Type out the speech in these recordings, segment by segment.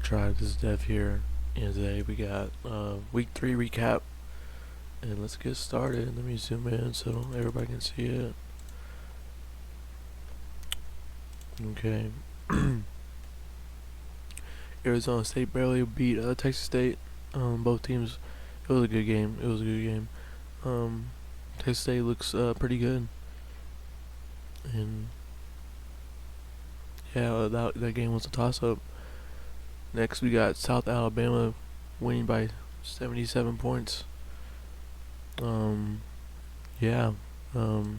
Tribe. This is Dev here, and today we got week 3 recap, and let's get started. Let me zoom in so everybody can see it. Okay. Arizona State barely beat Texas State. Both teams. It was a good game. Texas State looks pretty good, and yeah, that game was a toss-up. Next, we got South Alabama winning by 77 points. Yeah, um,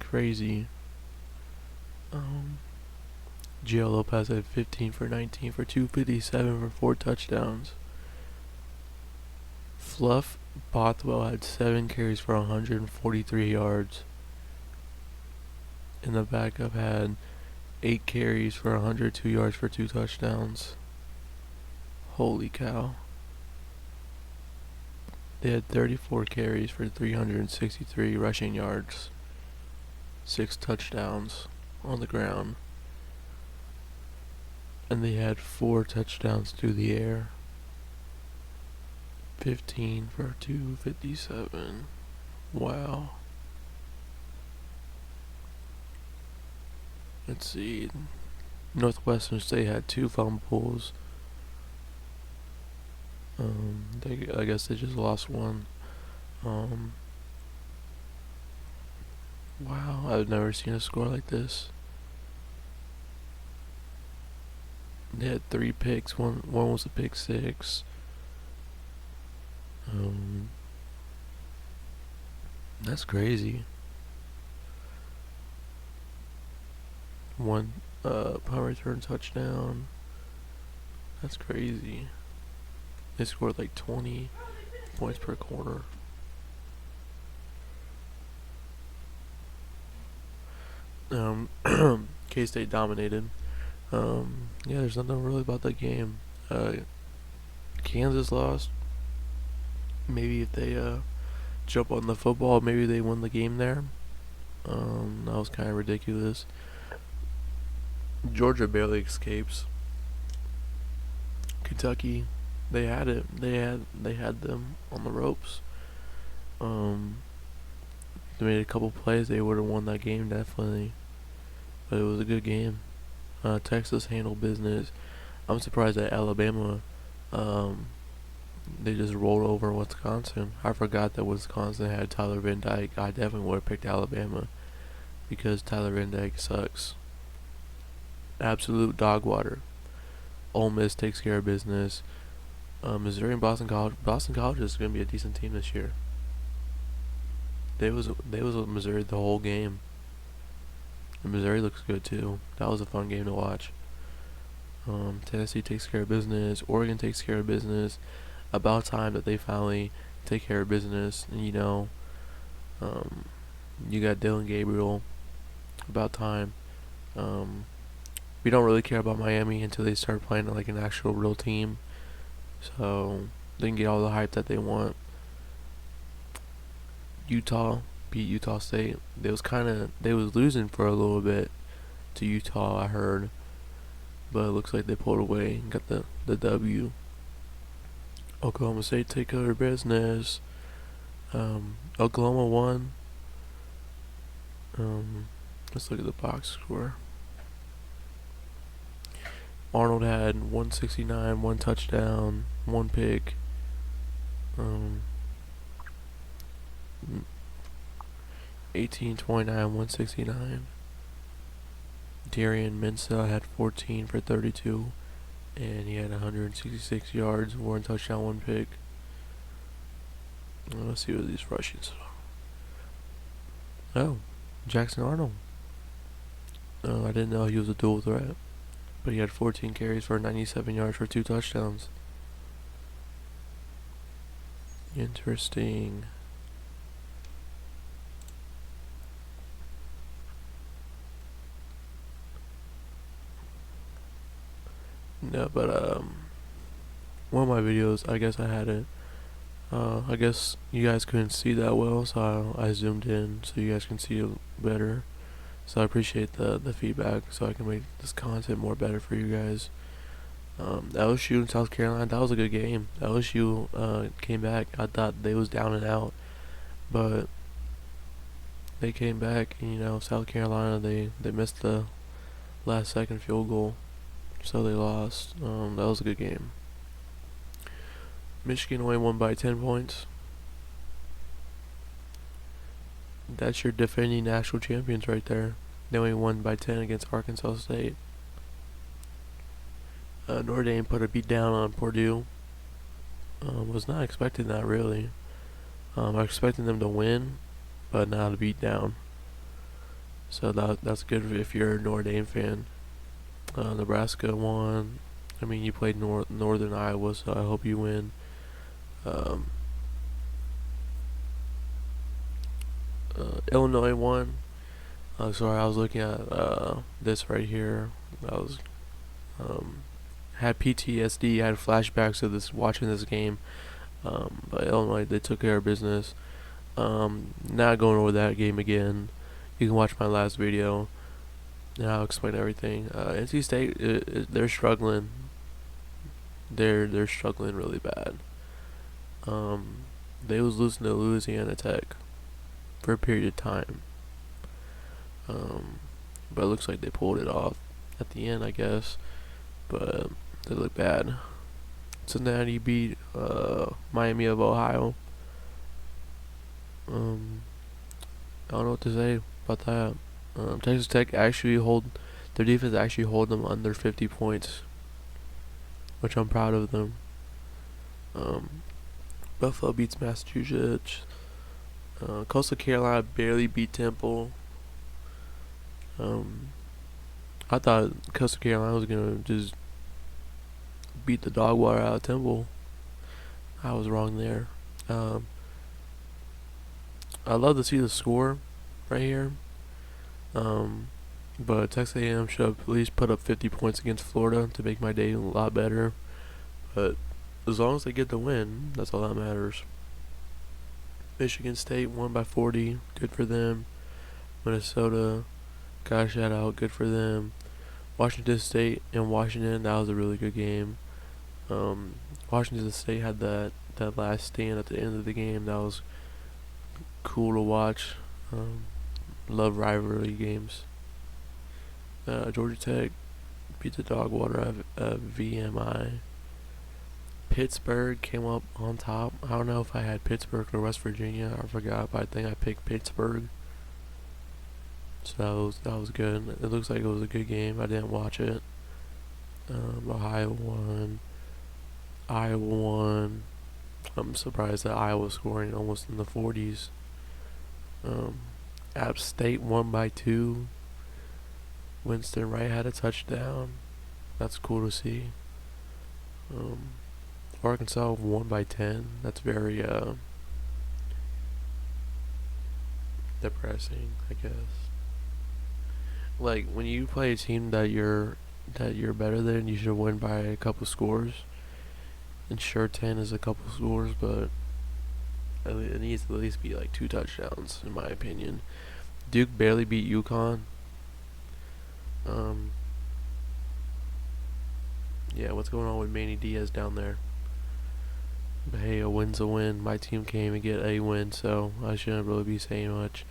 crazy. Um, Gio Lopez had 15 for 19 for 257 for 4 touchdowns. Fluff Bothwell had 7 carries for 143 yards. And the backup had 8 carries for 102 yards for 2 touchdowns. Holy cow. They had 34 carries for 363 rushing yards. 6 touchdowns on the ground. And they had 4 touchdowns through the air. 15 for 257. Wow. Let's see. Northwestern State had 2 fumbles. I guess they just lost one. Wow, I've never seen a score like this. They had 3 picks. One was a pick 6. That's crazy. One punt return touchdown. That's crazy. They scored like 20 points per quarter. K-State dominated. Yeah, there's nothing really about that game. Kansas lost. Maybe if they jump on the football, maybe they win the game there. That was kind of ridiculous. Georgia barely escapes. Kentucky, they had it. They had them on the ropes. They made a couple plays. They would have won that game definitely. But it was a good game. Texas handled business. I'm surprised that Alabama, they just rolled over Wisconsin. I forgot that Wisconsin had Tyler Van Dyke. I definitely would have picked Alabama because Tyler Van Dyke sucks. Absolute dog water. Ole Miss takes care of business. Missouri and Boston College. Boston College is going to be a decent team this year. They was with Missouri the whole game. And Missouri looks good too. That was a fun game to watch. Tennessee takes care of business. Oregon takes care of business. About time that they finally take care of business. And you got Dylan Gabriel. About time. We don't really care about Miami until they start playing like an actual real team. So they can get all the hype that they want. Utah beat Utah State. They was losing for a little bit to Utah, I heard. But it looks like they pulled away and got the W. Oklahoma State take care of business. Oklahoma won. Let's look at the box score. Arnold had 169, 1 touchdown, 1 pick. 18, 29, 169. Darian Mensah had 14 for 32, and he had 166 yards, 1 touchdown, 1 pick. Let's see what these Russians are. Oh, Jackson Arnold. I didn't know he was a dual threat, but he had 14 carries for 97 yards for 2 touchdowns. Interesting. No, but one of my videos, I guess I had it. I guess you guys couldn't see that well, so I zoomed in so you guys can see it better. So I appreciate the feedback, so I can make this content more better for you guys. LSU and South Carolina, that was a good game. LSU came back. I thought they was down and out, but they came back. And, South Carolina, they missed the last second field goal, so they lost. That was a good game. Michigan only won by 10 points. That's your defending national champions right there. They only won by 10 against Arkansas State. Notre Dame put a beat down on Purdue. Was not expecting that, really. I was expecting them to win, but not a beat down. So that's good if you're a Notre Dame fan. Nebraska won. I mean, you played Northern Iowa, so I hope you win. Illinois won. Sorry, I was looking at this right here. I was had PTSD, had flashbacks of this watching this game. But Illinois, they took care of business. Not going over that game again. You can watch my last video, and I'll explain everything. NC State, they're struggling. They're struggling really bad. They was losing to Louisiana Tech for a period of time. But it looks like they pulled it off at the end, I guess. But they look bad. Cincinnati beat Miami of Ohio. I don't know what to say about that. Texas Tech their defense actually hold them under 50 points, which I'm proud of them. Buffalo beats Massachusetts. Coastal Carolina barely beat Temple. I thought Coastal Carolina was gonna just beat the dog water out of Temple. I was wrong there. I love to see the score right here. But Texas A&M should have at least put up 50 points against Florida to make my day a lot better. But as long as they get the win, that's all that matters. Michigan State won by 40. Good for them. Minnesota got a shout out. Good for them. Washington State and Washington, that was a really good game. Washington State had that last stand at the end of the game. That was cool to watch. Love rivalry games. Georgia Tech beat the dog water of VMI. Pittsburgh came up on top. I don't know if I had Pittsburgh or West Virginia. I forgot, but I think I picked Pittsburgh. So that was good. It looks like it was a good game. I didn't watch it. Ohio won. Iowa won. I'm surprised that Iowa was scoring almost in the 40s. App State won by 2. Winston Wright had a touchdown. That's cool to see. Arkansas won by 10. That's very depressing, I guess. Like when you play a team that you're better than, you should win by a couple scores. And sure, 10 is a couple scores, but it needs to at least be like 2 touchdowns, in my opinion. Duke barely beat UConn. Yeah, what's going on with Manny Diaz down there? But hey, a win's a win. My team came and get a win, so I shouldn't really be saying much.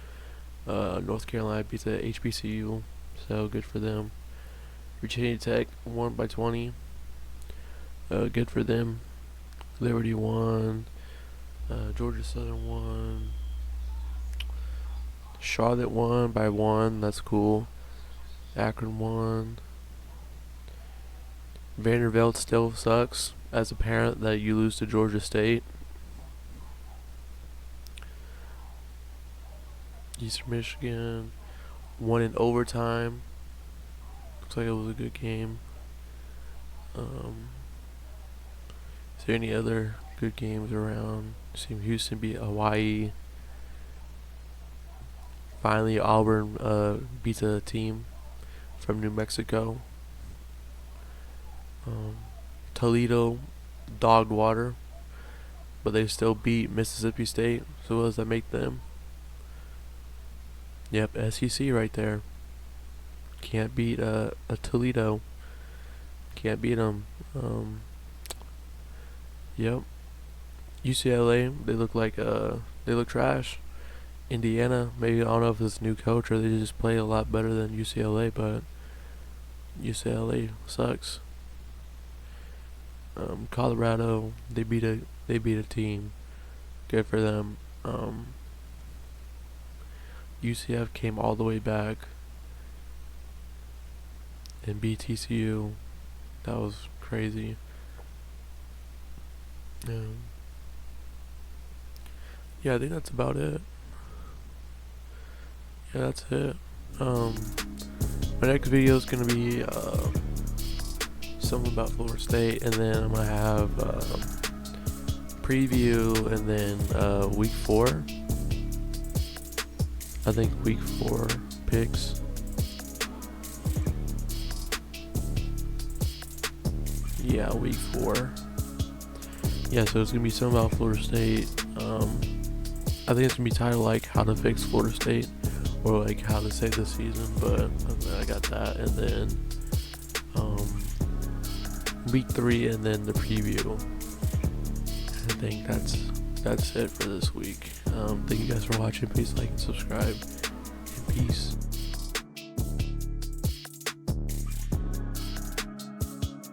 North Carolina beat the HBCU, so good for them. Virginia Tech won by 20. Good for them. Liberty won. Georgia Southern won. Charlotte won by 1. That's cool. Akron won. Vanderbilt still sucks as a parent that you lose to Georgia State. Eastern Michigan won in overtime. Looks like it was a good game. Is there any other good games around? Seen Houston beat Hawaii. Finally, Auburn beat a team from New Mexico. Toledo dogged water, but they still beat Mississippi State. So what does that make them? Yep, SEC right there. Can't beat a Toledo. Can't beat them. Yep. UCLA, they look trash. Indiana, maybe I don't know if it's new coach or they just play a lot better than UCLA, but UCLA sucks. Colorado, they beat a team. Good for them. UCF came all the way back and beat TCU. That was crazy. Yeah, I think that's about it. Yeah, that's it. My next video is gonna be something about Florida State, and then I'm gonna have preview, and then week 4. I think week 4 picks. Yeah, week 4. Yeah, so it's gonna be something about Florida State. I think it's gonna be titled like "How to Fix Florida State" or like "How to Save the Season." But I got that, and then week 3, and then the preview. I think that's it for this week. Thank you guys for watching. Please like and subscribe, and peace.